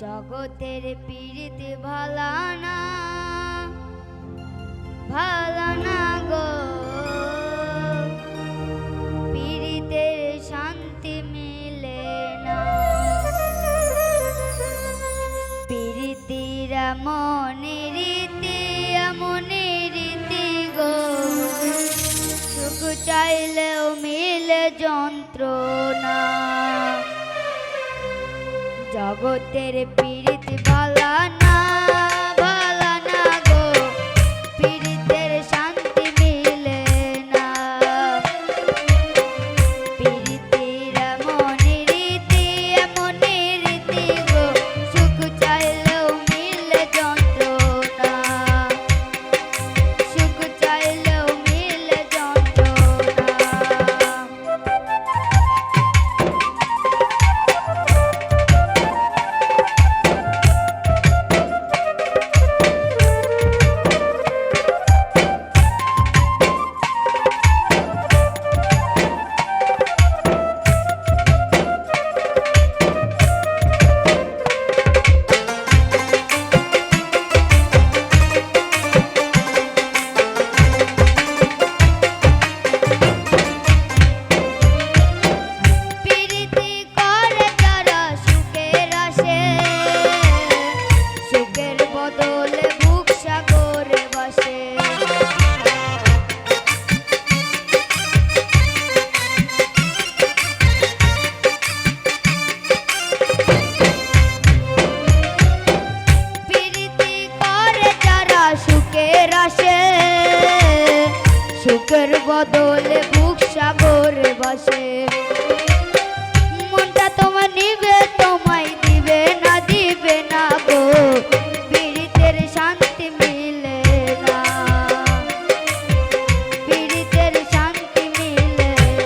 জগতের পীড়িতে ভালা না, ভালা না গো, পীড়িতের শান্তি মিলে না। পীড়িতির এমনই রীতি, এমনই রীতি গো, সুখ চাইলেও মিলে যন্ত্রণা। জগতের পীড়িত ভালা না, ভালা না গো, পীড়িতের শান্তি মিলে না। পীড়িতির এমনই রীতি, এমনই রীতি গো, সুখ চাইলেও মিলে যন্ত্রণা, সুখ চাইলেও মিলে যন্ত্রণা। সুখের বদলে বুক সাগরে বসে। মনটা তোমার নিবে, তোমায় দিবে না, দিবে না গো, পীড়িতের শান্তি মিলে না, পীড়িতের শান্তি মিলে না।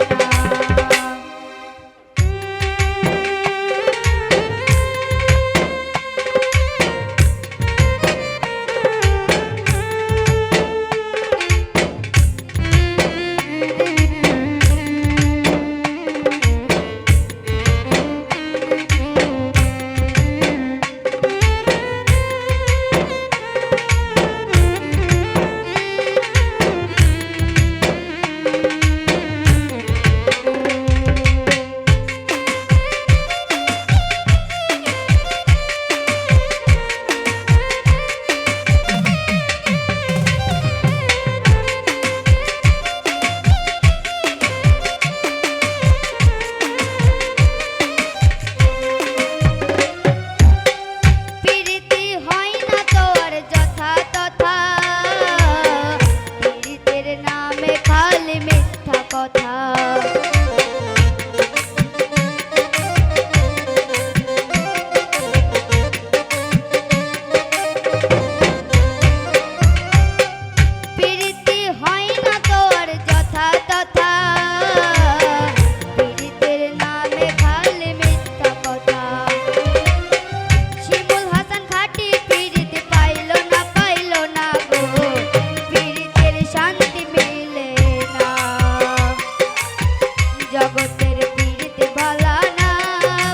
জগতের পীড়িত ভালা না,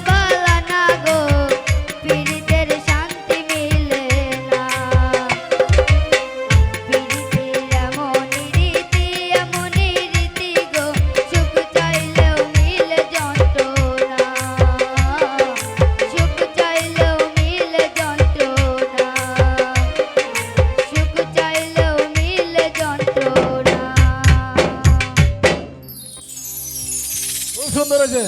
ভালা না গো, পীড়িতের শান্তি মিলে না। পীড়িতের এমনই রীতি, এমনই রীতি গো, সুখ চাইলেও মিলে যন্ত্রণা, সুখ চাইলেও মিলে যন্ত্রণা, সুখ চাইলেও মিলে যন্ত্রণা। খুব সুন্দর হয়েছে।